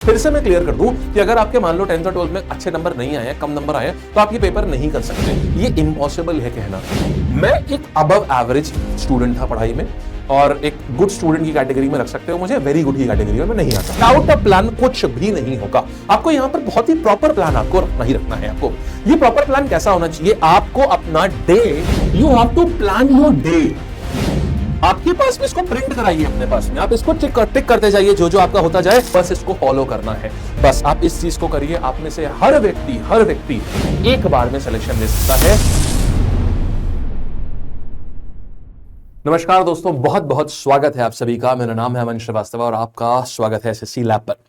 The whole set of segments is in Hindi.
फिर से मैं क्लियर कर दूं कि अगर आपके मान लो 10th और 12th में अच्छे नंबर नहीं आए, कम नंबर आए, तो आप ये पेपर नहीं कर सकते। ये इम्पॉसिबल है कहना। मैं एक अबव एवरेज स्टूडेंट था पढ़ाई में और एक गुड स्टूडेंट की कैटेगरी में रख सकते हो मुझे, वेरी गुड की कैटेगरी में नहीं आता। आउट ऑफ प्लान कुछ भी नहीं होगा। आपको यहां पर बहुत ही प्रॉपर प्लान आपको रखना ही रखना है। आपको ये प्रॉपर प्लान कैसा होना चाहिए? आपको अपना day, you have to plan your day. आपके पास में इसको प्रिंट कराइए अपने पास में, आप इसको टिक करते जाइए, जो जो आपका होता जाए, बस इसको फॉलो करना है। बस आप इस चीज को करिए। आप में से हर व्यक्ति एक बार में सिलेक्शन ले सकता है। नमस्कार दोस्तों, बहुत बहुत स्वागत है आप सभी का। मेरा नाम है अमन श्रीवास्तव और आपका स्वागत है एसएससी लैब पर।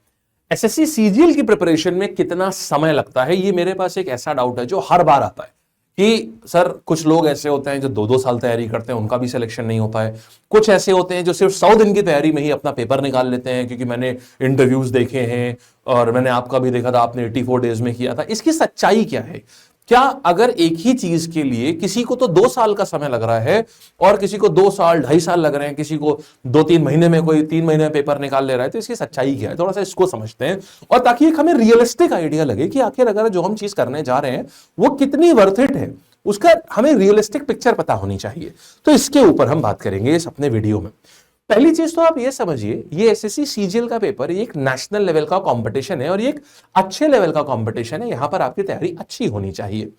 एसएससी सीजीएल की प्रिपरेशन में कितना समय लगता है, ये मेरे पास एक ऐसा डाउट है जो हर बार आता है कि सर कुछ लोग ऐसे होते हैं जो 2-2 साल तैयारी करते हैं, उनका भी सिलेक्शन नहीं हो पाए। कुछ ऐसे होते हैं जो सिर्फ 100 दिन की तैयारी में ही अपना पेपर निकाल लेते हैं, क्योंकि मैंने इंटरव्यूज देखे हैं और मैंने आपका भी देखा था, आपने 84 डेज में किया था। इसकी सच्चाई क्या है? क्या अगर एक ही चीज के लिए किसी को तो 2 साल का समय लग रहा है और किसी को 2 साल 2.5 साल लग रहे हैं, किसी को 2-3 महीने में, कोई 3 महीने में पेपर निकाल ले रहा है, तो इसकी सच्चाई क्या है? थोड़ा सा इसको समझते हैं और ताकि एक हमें रियलिस्टिक आइडिया लगे कि आखिर अगर जो हम चीज करने जा रहे हैं वो कितनी वर्थ इट है, उसका हमें रियलिस्टिक पिक्चर पता होनी चाहिए। तो इसके ऊपर हम बात करेंगे इस अपने वीडियो में। पहली चीज तो आप ये समझिए, ये एसएससी सीजीएल का पेपर एक नेशनल लेवल का कंपटीशन है और ये एक अच्छे लेवल का कंपटीशन है। यहां पर आपकी तैयारी अच्छी होनी चाहिए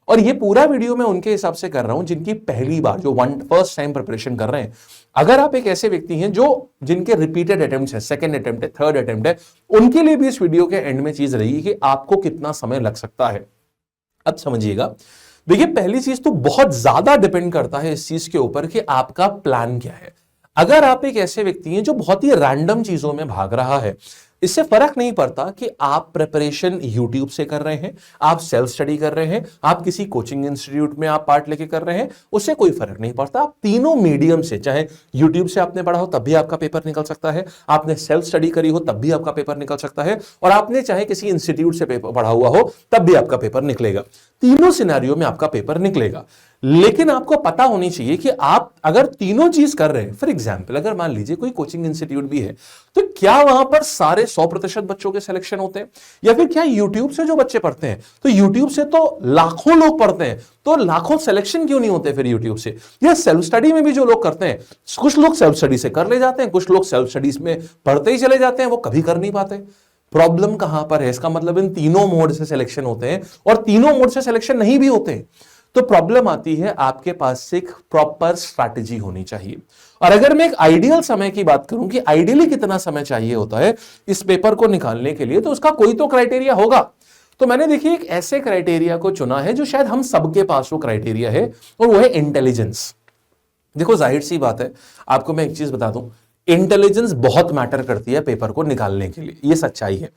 और ये पूरा वीडियो मैं उनके हिसाब से कर रहा हूं जिनकी पहली बार, जो फर्स्ट टाइम प्रिपरेशन कर रहे हैं। अगर आप एक ऐसे व्यक्ति हैं जो जिनके रिपीटेड अटेम्प्ट है, सेकंड अटेम्प्ट है, थर्ड अटेम्प्ट है, उनके लिए भी इस वीडियो के एंड में चीज रहेगी कि आपको कितना समय लग सकता है। अब समझिएगा, देखिए पहली चीज तो बहुत ज्यादा डिपेंड करता है इस चीज के ऊपर कि आपका प्लान क्या है। अगर आप एक ऐसे व्यक्ति हैं जो बहुत ही रैंडम चीजों में भाग रहा है, इससे फर्क नहीं पड़ता कि आप प्रिपरेशन यूट्यूब से कर रहे हैं, आप सेल्फ स्टडी कर रहे हैं, आप किसी कोचिंग इंस्टीट्यूट में आप पार्ट लेके कर रहे हैं, उससे कोई फर्क नहीं पड़ता। आप तीनों मीडियम से, चाहे यूट्यूब से आपने पढ़ा हो तब भी आपका पेपर निकल सकता है, आपने सेल्फ स्टडी करी हो तब भी आपका पेपर निकल सकता है, और आपने चाहे किसी इंस्टीट्यूट से पेपर पढ़ा हुआ हो तब भी आपका पेपर निकलेगा। तीनों सिनेरियो में आपका पेपर निकलेगा। लेकिन आपको पता होनी चाहिए कि आप अगर तीनों चीज कर रहे हैं, फॉर एग्जाम्पल अगर मान लीजिए कोई कोचिंग इंस्टीट्यूट भी है, तो क्या वहां पर सारे 100% बच्चों के सिलेक्शन होते हैं? या फिर क्या यूट्यूब से जो बच्चे पढ़ते हैं, तो यूट्यूब से तो लाखों लोग पढ़ते हैं, तो लाखों सिलेक्शन क्यों नहीं होते फिर यूट्यूब से? या सेल्फ स्टडी में भी जो लोग करते हैं, कुछ लोग सेल्फ स्टडी से कर ले जाते हैं, कुछ लोग सेल्फ स्टडीज में पढ़ते ही चले जाते हैं, वो कभी कर नहीं पाते। प्रॉब्लम कहां पर है? इसका मतलब इन तीनों मोड से सिलेक्शन होते हैं और तीनों मोड से सिलेक्शन नहीं भी होते हैं। तो प्रॉब्लम आती है, आपके पास एक प्रॉपर स्ट्रैटेजी होनी चाहिए। और अगर मैं एक आइडियल समय की बात करूं कि आइडियली कितना समय चाहिए होता है इस पेपर को निकालने के लिए, तो उसका कोई तो क्राइटेरिया होगा। तो मैंने देखिए एक ऐसे क्राइटेरिया को चुना है जो शायद हम सबके पास वो क्राइटेरिया है, और वो है इंटेलिजेंस। देखो जाहिर सी बात है, आपको मैं एक चीज बता दूं, इंटेलिजेंस बहुत मैटर करती है पेपर को निकालने के लिए, ये सच्चाई है।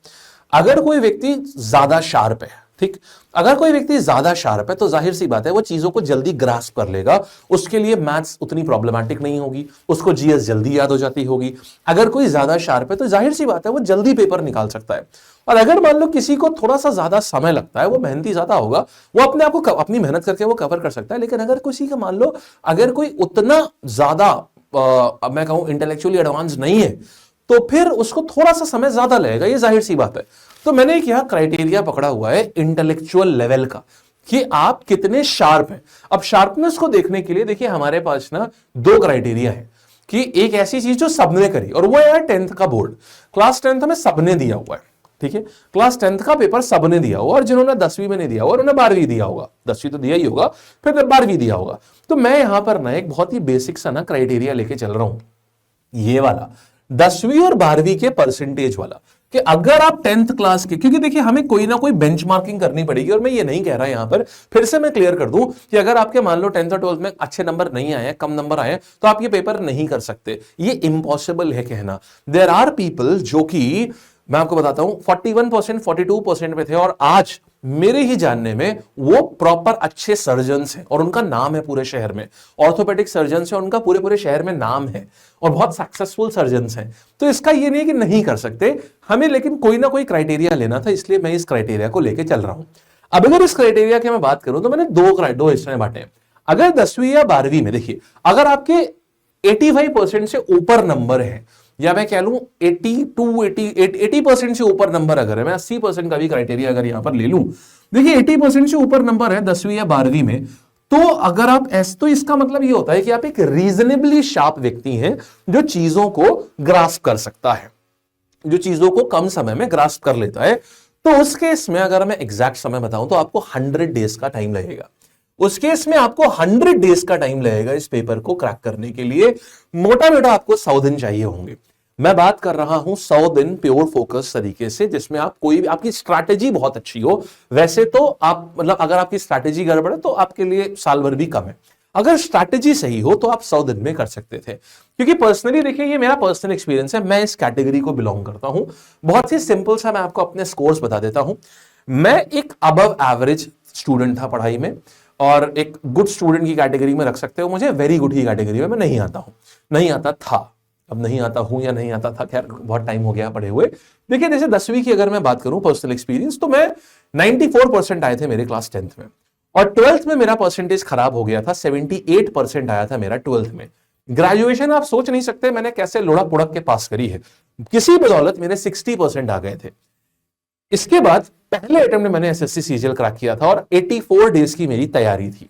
अगर कोई व्यक्ति ज्यादा शार्प है, ठीक, अगर कोई व्यक्ति ज्यादा शार्प है तो जाहिर सी बात है वो चीजों को जल्दी ग्रास्प कर लेगा, उसके लिए मैथ्स उतनी प्रॉब्लमैटिक नहीं होगी, उसको जीएस जल्दी याद हो जाती होगी। अगर कोई ज्यादा शार्प है तो जाहिर सी बात है वो जल्दी पेपर निकाल सकता है। और अगर मान लो किसी को थोड़ा सा ज्यादा समय लगता है, वो मेहनती ज्यादा होगा, वो अपने आप को अपनी मेहनत करके वो कवर कर सकता है। लेकिन अगर किसी का मान लो अगर कोई उतना ज्यादा मैं कहूं इंटेलेक्चुअली एडवांस नहीं है, तो फिर उसको थोड़ा सा समय ज्यादा लगेगा, ये जाहिर सी बात है। तो मैंने एक यहां क्राइटेरिया पकड़ा हुआ है इंटेलेक्चुअल लेवल का, कि आप कितने शार्प हैं। अब शार्पनेस को देखने के लिए देखिए हमारे पास ना 2 क्राइटेरिया है, कि एक ऐसी चीज जो सबने करी, और वो है 10th का बोर्ड। क्लास 10th में सबने दिया हुआ है, ठीक है, क्लास 10th का पेपर सबने दिया हुआ, और जिन्होंने 10वीं में नहीं दिया हुआ उन्होंने 12वीं दिया होगा। 10वीं तो दिया ही होगा, फिर 12वीं दिया होगा। तो मैं यहां पर ना एक बहुत ही बेसिक सा ना क्राइटेरिया लेके चल रहा हूं, ये वाला 10वीं और 12वीं के परसेंटेज वाला, कि अगर आप 10th क्लास के, क्योंकि देखिए हमें कोई ना कोई बेंचमार्किंग करनी पड़ेगी। और मैं ये नहीं कह रहा यहां पर, फिर से मैं क्लियर कर दूं कि अगर आपके मान लो 10th और 12th में अच्छे नंबर नहीं आए, कम नंबर आए, तो आप ये पेपर नहीं कर सकते। ये इम्पॉसिबल है कहना। देयर आर पीपल जो कि मैं आपको बताता हूं 41%, 42% पे थे, और आज मेरे ही जानने में वो प्रॉपर अच्छे सर्जन्स हैं और उनका नाम है पूरे शहर में, ऑर्थोपेडिक सर्जन्स है, उनका पूरे पूरे शहर में नाम है और बहुत सक्सेसफुल सर्जन्स हैं। तो इसका ये नहीं कि नहीं कर सकते हमें, लेकिन कोई ना कोई क्राइटेरिया लेना था, इसलिए मैं इस क्राइटेरिया को लेके चल रहा हूं। अब अगर इस क्राइटेरिया की मैं बात करूं तो मैंने दो हिस्से में बांटे। अगर 10वीं या 12वीं में देखिए, अगर आपके 85% से ऊपर नंबर है या मैं कह लूं 80% से ऊपर नंबर अगर है, मैं 80% का भी क्राइटेरिया अगर यहां पर ले लूं, देखिए 80% से ऊपर नंबर है 10वीं या 12वीं में, तो अगर आप तो इसका मतलब ये होता है कि आप एक रीजनेबली शार्प व्यक्ति हैं जो चीजों को ग्रास्प कर सकता है, जो चीजों को कम समय में ग्रास्प कर लेता है। तो उस केस में अगर मैं एग्जैक्ट समय बताऊं तो आपको 100 डेज का टाइम लगेगा। उस केस में आपको 100 डेज का टाइम लगेगा इस पेपर को क्रैक करने के लिए। मोटा मोटा आपको 100 दिन चाहिए होंगे। मैं बात कर रहा हूं 100 दिन प्योर फोकस तरीके से, जिसमें आप कोई भी, आपकी स्ट्रैटेजी बहुत अच्छी हो। वैसे तो आप मतलब अगर आपकी स्ट्रैटेजी गड़बड़ है तो आपके लिए साल भर भी कम है, अगर स्ट्रैटेजी सही हो तो आप 100 दिन में कर सकते थे। क्योंकि पर्सनली देखिए, ये मेरा पर्सनल एक्सपीरियंस है, मैं इस कैटेगरी को बिलोंग करता हूं। बहुत ही सिंपल सा मैं आपको अपने स्कोर्स बता देता हूं। मैं एक अबव एवरेज स्टूडेंट था पढ़ाई में, और एक गुड स्टूडेंट की कैटेगरी में रख सकते हो मुझे, वेरी गुड की कैटेगरी में मैं नहीं आता हूं, नहीं आता था, अब नहीं आता हूं या नहीं आता था, खैर बहुत टाइम हो गया पढ़े हुए। देखिए जैसे 10वीं की अगर मैं बात करूं पर्सनल एक्सपीरियंस, तो मैं 94% आए थे मेरे क्लास 10th में, और 12th में मेरा परसेंटेज खराब हो गया था, 78% आया था मेरा 12th में। ग्रेजुएशन आप सोच नहीं सकते मैंने कैसे लुढ़क पुढ़क के पास करी है, किसी बदौलत मेरे 60% आ गए थे। इसके बाद पहले अटेम्प्ट में मैंने एसएससी सीजीएल क्रैक किया था, और 84 डेज की मेरी तैयारी थी।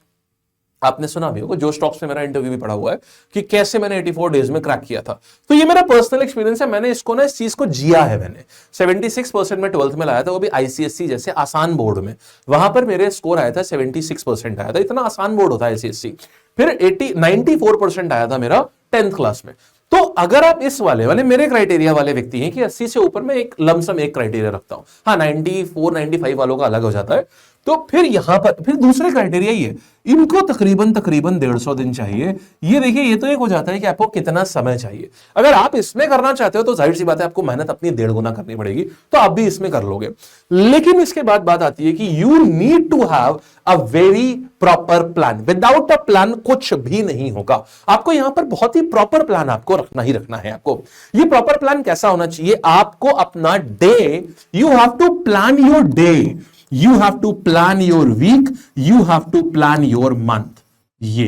आपने सुना भी होगा, जो स्टॉक्स में मेरा इंटरव्यू भी पड़ा हुआ है कि कैसे मैंने 84 डेज में क्रैक किया था। तो ये मेरा पर्सनल एक्सपीरियंस है, मैंने इसको ना, इस चीज को जिया है मैंने। 76% में 12th में लाया था, वो भी आईसीएससी जैसे आसान बोर्ड में, वहां पर मेरे स्कोर आया था 76% आया था, इतना आसान बोर्ड होता है आईसीएससी। फिर 94% आया था मेरा 10th क्लास में। तो अगर आप इस वाले मेरे क्राइटेरिया वाले व्यक्ति हैं कि 80 से ऊपर में एक लमसम एक क्राइटेरिया रखता हूं, हाँ 94 95 वालों का अलग हो जाता है, तो फिर यहां पर फिर दूसरे क्राइटेरिया ही है, इनको तकरीबन 150 दिन चाहिए। ये देखिए, ये तो एक हो जाता है कि आपको कितना समय चाहिए। अगर आप इसमें करना चाहते हो तो जाहिर सी बात है आपको मेहनत अपनी 1.5 गुना करनी पड़ेगी, तो आप भी इसमें कर लोगे। लेकिन इसके बाद बात आती है कि you need to have a very proper plan. Without a plan कुछ भी नहीं होगा। आपको यहां पर बहुत ही प्रॉपर प्लान आपको रखना ही रखना है। आपको ये प्रॉपर प्लान कैसा होना चाहिए, आपको अपना day, you have to plan your day, you have to plan your week, you have to plan your month। ये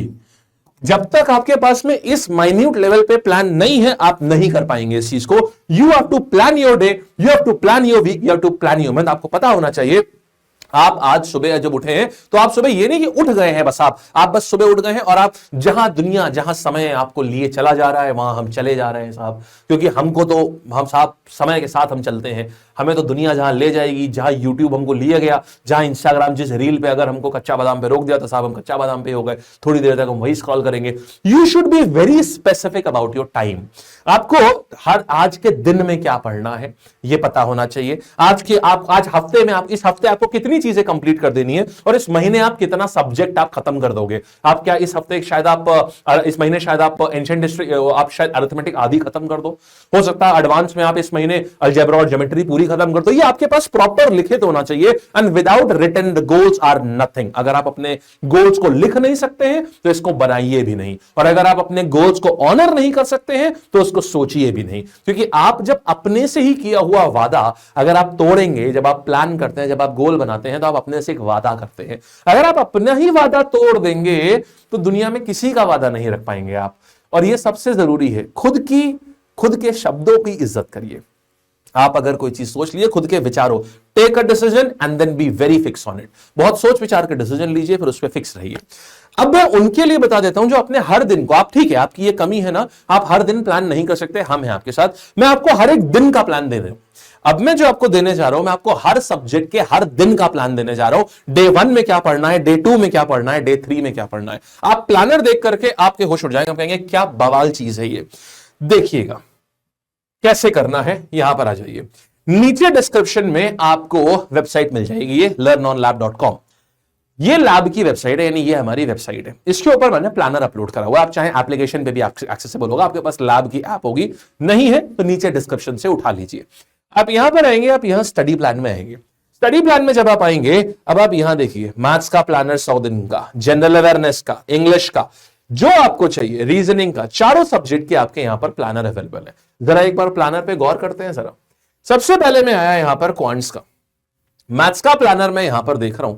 जब तक आपके पास में इस माइन्यूट लेवल पे प्लान नहीं है, आप नहीं कर पाएंगे इस चीज को। You have to plan your day, you have to plan your week, you have to plan your month। आपको पता होना चाहिए, आप आज सुबह जब उठे हैं तो आप सुबह ये नहीं कि उठ गए हैं बस, आप बस सुबह उठ गए हैं और आप जहां दुनिया, जहां समय आपको लिए चला जा रहा है वहां हम चले जा रहे हैं साहब। क्योंकि हमको तो, हम साहब समय के साथ हम चलते हैं, हमें तो दुनिया जहां ले जाएगी, जहां यूट्यूब हमको लिया गया, जहां इंस्टाग्राम जिस रील पे अगर हमको कच्चा बादाम पे रोक दिया तो साहब हम कच्चा बादाम पे हो गए, थोड़ी देर तक हम वही स्क्रॉल करेंगे। You should be very specific about your time. आपको हर आज के दिन में क्या पढ़ना है यह पता होना चाहिए। आज हफ्ते में, आप इस हफ्ते आपको कितनी चीजें कंप्लीट कर देनी है, और इस महीने आप कितना सब्जेक्ट आप खत्म कर दोगे। आप क्या इस हफ्ते शायद आप इस महीने शायद आप एंशिएंट हिस्ट्री, आप शायद अरिथमेटिक आदि खत्म कर दो, हो सकता है एडवांस में आप इस महीने अलजेब्रा और ज्योमेट्री पूरी खत्म कर दो। ये आपके पास प्रॉपर लिखित होना चाहिए। And without written the goals are nothing. अगर आप अपने गोल्स को लिख नहीं सकते हैं तो इसको बनाइए भी नहीं, और अगर आप अपने गोल्स को ऑनर नहीं कर सकते हैं तो उसको सोचिए भी नहीं। क्योंकि आप जब अपने से ही किया हुआ वादा अगर आप तोड़ेंगे, जब आप प्लान करते हैं, जब आप गोल बनाते हैं, तो आप अपने से एक वादा करते हैं। अगर आप अपना ही वादा तोड़ देंगे तो दुनिया में किसी का वादा नहीं रख पाएंगे आप। और यह सबसे जरूरी है, खुद के शब्दों की इज्जत करिए। आप अगर कोई चीज सोच लिए, खुद के विचारों, take a decision and then be very fix on it. बहुत सोच विचार के डिसीजन लीजिए, फिर उस पर फिक्स रहिए। अब मैं उनके लिए बता देता हूं जो अपने हर दिन को, आप ठीक है आपकी ये कमी है ना, आप हर दिन प्लान नहीं कर सकते, हम हैं आपके साथ, मैं आपको हर एक दिन का प्लान दे रहा हूं। अब मैं जो आपको देने जा रहा हूं, मैं आपको हर सब्जेक्ट के हर दिन का प्लान देने जा रहा हूं। डे 1 में क्या पढ़ना है, डे 2 में क्या पढ़ना है, डे 3 में क्या पढ़ना है। आप प्लानर देख करके आपके होश उड़ जाएंगे, आप कहेंगे क्या बवाल चीज है ये। देखिएगा कैसे करना है, यहां पर आ जाइए। नीचे डिस्क्रिप्शन में आपको वेबसाइट मिल जाएगी, ये learnonlab.com। ये लैब की वेबसाइट है, यानी ये हमारी वेबसाइट है। इसके ऊपर मैंने प्लानर अपलोड करा हुआ। आप चाहे एप्लीकेशन पे भी एक्सेसिबल होगा, आपके पास लैब की ऐप होगी, नहीं है तो नीचे डिस्क्रिप्शन से उठा लीजिए। आप यहां पर आएंगे, आप यहां स्टडी प्लान में आएंगे। स्टडी प्लान में जब आप आएंगे, अब आप यहां देखिए, मैथ्स का प्लानर 100 दिन का, जनरल अवेयरनेस का, इंग्लिश का, जो आपको चाहिए, रीजनिंग का, चारों सब्जेक्ट के आपके यहां पर प्लानर अवेलेबल है। जरा एक बार प्लानर पे गौर करते हैं जरा। सबसे पहले मैं आया यहां पर क्वांट्स का, मैथ्स का प्लानर मैं यहां पर देख रहा हूं।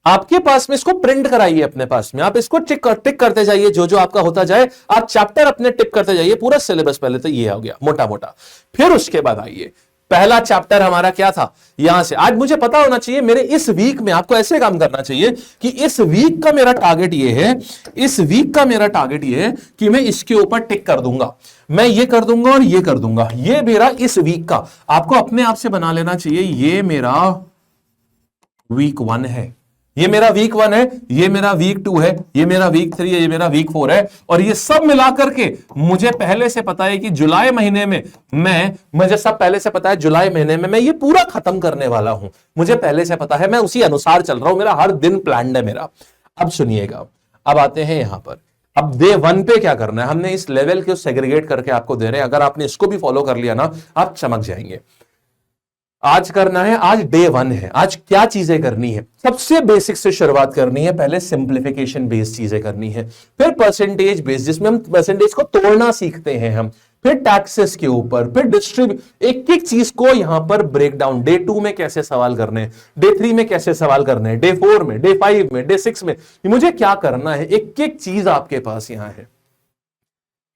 आपके पास में इसको प्रिंट कराइए अपने पास में, आप इसको टिक करते जाइए, जो जो आपका होता जाए आप चैप्टर अपने टिक करते जाइए, पूरा सिलेबस पहले तो ये हो गया मोटा मोटा। फिर उसके बाद आइए, पहला चैप्टर हमारा क्या था, यहां से आज मुझे पता होना चाहिए मेरे इस वीक में, आपको ऐसे काम करना चाहिए कि इस वीक का मेरा टारगेट ये है, इस वीक का मेरा टारगेट ये है कि मैं इसके ऊपर टिक कर दूंगा, मैं ये कर दूंगा और ये कर दूंगा, ये मेरा इस वीक का आपको अपने आप से बना लेना चाहिए, ये मेरा वीक 1 है, ये मेरा वीक 1 है, ये मेरा वीक 2 है, ये मेरा वीक 3 है, ये मेरा वीक 4 है, और ये सब मिलाकर के मुझे पहले से पता है कि जुलाई महीने में मुझे सब पहले से पता है, जुलाई महीने में मैं ये पूरा खत्म करने वाला हूं, मुझे पहले से पता है, मैं उसी अनुसार चल रहा हूं, मेरा हर दिन प्लान्ड है मेरा। अब सुनिएगा, अब आते हैं यहां पर, अब डे 1 पे क्या करना है, हमने इस लेवल को सेग्रीगेट करके आपको दे रहे हैं, अगर आपने इसको भी फॉलो कर लिया ना आप चमक जाएंगे। आज करना है, आज डे 1 है, आज क्या चीजें करनी है, सबसे बेसिक से शुरुआत करनी है, पहले सिंप्लीफिकेशन बेस्ड चीजें करनी है, फिर परसेंटेज बेस्ड जिसमें हम परसेंटेज को तोड़ना सीखते हैं हम, फिर टैक्सेस के ऊपर, फिर डिस्ट्रीब्यूट, एक एक चीज को यहां पर ब्रेक डाउन, डे 2 में कैसे सवाल करने, डे 3 में कैसे सवाल करने, डे 4 में, डे 5 में, डे 6 में, मुझे क्या करना है, एक एक चीज आपके पास यहां है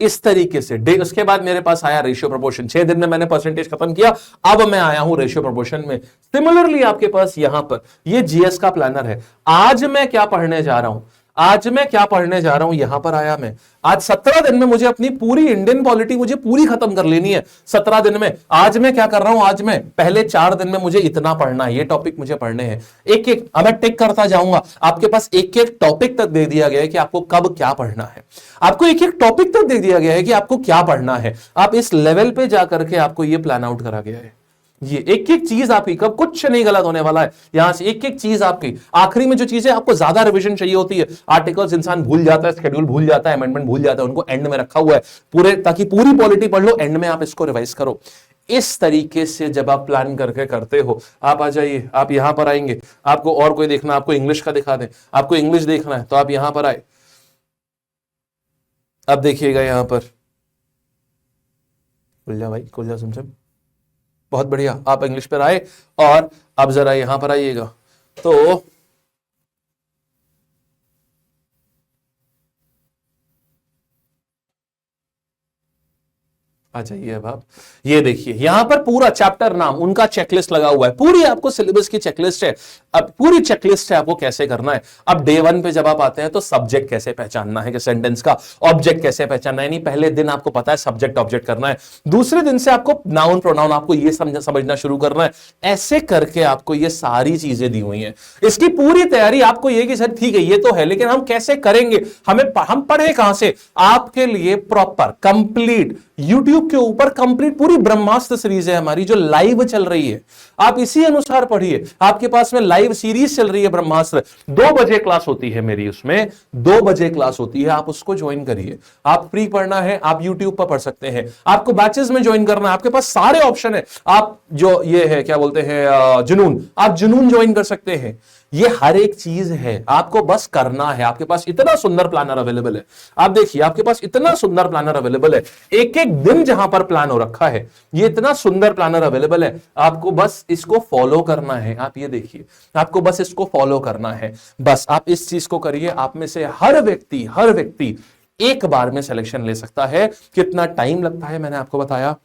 इस तरीके से। डे उसके बाद मेरे पास आया रेशियो प्रोपोर्शन, 6 दिन में मैंने परसेंटेज खत्म किया, अब मैं आया हूं रेशियो प्रोपोर्शन में। सिमिलरली आपके पास यहां पर ये जीएस का प्लानर है, आज मैं क्या पढ़ने जा रहा हूं, आज मैं क्या पढ़ने जा रहा हूं, यहां पर आया मैं, आज 17 दिन में मुझे अपनी पूरी इंडियन पॉलिटी मुझे पूरी खत्म कर लेनी है 17 दिन में। आज मैं क्या कर रहा हूं, आज मैं पहले 4 दिन में मुझे इतना पढ़ना है, ये टॉपिक मुझे पढ़ने हैं, एक एक अब मैं टिक करता जाऊंगा। आपके पास एक एक टॉपिक तक दे दिया गया है कि आपको कब क्या पढ़ना है, आपको एक एक टॉपिक तक दे दिया गया है कि आपको क्या पढ़ना है, आप इस लेवल पे जाकर के आपको ये प्लान आउट करा गया है, ये एक एक चीज आपकी, कब कुछ नहीं गलत होने वाला है, यहां से एक एक चीज आपकी। आखिरी में जो चीजें आपको ज्यादा रिवीजन चाहिए होती है, आर्टिकल्स इंसान भूल जाता है, शेड्यूल भूल जाता है, अमेंडमेंट भूल जाता है, उनको एंड में रखा हुआ है पूरे, ताकि पूरी पॉलिटी पढ़ लो, एंड में आप इसको रिवाइज करो। इस तरीके से जब आप प्लान करके करते हो, आप आ जाइए, आप यहां पर आएंगे, आपको और कोई देखना, आपको इंग्लिश का दिखा दें, आपको इंग्लिश देखना है तो आप यहां पर आए, अब देखिएगा यहां पर, खुल जा भाई, खुल जा सुन, बहुत बढ़िया, आप इंग्लिश पर आए और अब जरा यहां पर आइएगा, तो आ जाइए। अब आप ये देखिए, यहां पर पूरा चैप्टर नाम, उनका चेकलिस्ट लगा हुआ है, पूरी आपको सिलेबस की चेकलिस्ट है, अब पूरी चेकलिस्ट है आपको कैसे करना है। अब डे 1 पे जब आप आते हैं तो सब्जेक्ट कैसे पहचानना है कि सेंटेंस का, ऑब्जेक्ट कैसे पहचानना है, नहीं पहले दिन आपको पता है सब्जेक्ट ऑब्जेक्ट करना है, दूसरे दिन से आपको नाउन प्रोनाउन आपको ये समझना शुरू करना है, ऐसे करके आपको ये सारी चीजें दी हुई हैं। इसकी पूरी तैयारी आपको ये कि सर ठीक है ये तो है, लेकिन हम कैसे करेंगे, हम पढ़े कहां से, आपके लिए प्रॉपर कंप्लीट YouTube के ऊपर कंप्लीट पूरी ब्रह्मास्त्र सीरीज है हमारी जो लाइव चल रही है, आप इसी अनुसार पढ़िए। आपके पास में लाइव सीरीज चल रही है ब्रह्मास्त्र, 2 बजे क्लास होती है मेरी, उसमें 2 बजे क्लास होती है, आप उसको ज्वाइन करिए। आप फ्री पढ़ना है आप YouTube पर पढ़ सकते हैं, आपको बैचेस में ज्वाइन करना है, आपके पास सारे ऑप्शन है, आप जो ये है क्या बोलते हैं जुनून, आप जुनून ज्वाइन कर सकते हैं, ये हर एक चीज है, आपको बस करना है। आपके पास इतना सुंदर प्लानर अवेलेबल है, आप देखिए आपके पास इतना सुंदर प्लानर अवेलेबल है, एक एक दिन जहां पर प्लान हो रखा है, ये इतना सुंदर प्लानर अवेलेबल है, आपको बस इसको फॉलो करना है। आप ये देखिए, आपको बस इसको फॉलो करना है, बस आप इस चीज को करिए। आप में से हर व्यक्ति एक बार में सिलेक्शन ले सकता है। कितना टाइम लगता है मैंने आपको बताया,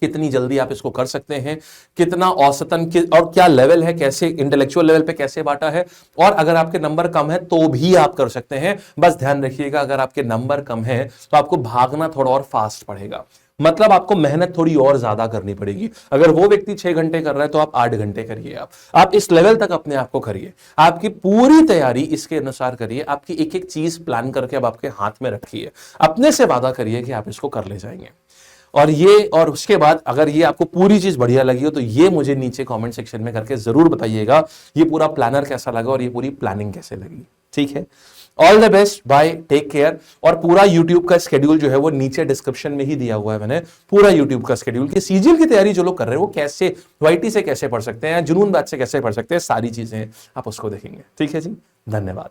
कितनी जल्दी आप इसको कर सकते हैं, कितना औसतन और क्या लेवल है, कैसे इंटेलेक्चुअल लेवल पे कैसे बांटा है, और अगर आपके नंबर कम है तो भी आप कर सकते हैं। बस ध्यान रखिएगा, अगर आपके नंबर कम है तो आपको भागना थोड़ा और फास्ट पड़ेगा, मतलब आपको मेहनत थोड़ी और ज्यादा करनी पड़ेगी। अगर वो व्यक्ति 6 घंटे कर रहा है तो आप 8 घंटे करिए। आप इस लेवल तक अपने आप को करिए, आपकी पूरी तैयारी इसके अनुसार करिए, आपकी एक एक चीज प्लान करके अब आपके हाथ में रखिए, अपने से वादा करिए कि आप इसको कर ले जाएंगे। और उसके बाद अगर ये आपको पूरी चीज बढ़िया लगी हो तो ये मुझे नीचे कमेंट सेक्शन में करके जरूर बताइएगा ये पूरा प्लानर कैसा लगा और ये पूरी प्लानिंग कैसे लगी। ठीक है, all the best, bye, take care. और पूरा यूट्यूब का शेड्यूल जो है वो नीचे डिस्क्रिप्शन में ही दिया हुआ है मैंने, पूरा यूट्यूब का शेड्यूल कि सीजीएल की तैयारी जो लोग कर रहे हैं वो कैसे वाईटी से कैसे पढ़ सकते हैं, जुनून बैच से कैसे पढ़ सकते हैं, सारी चीजें आप उसको देखेंगे। ठीक है जी, धन्यवाद।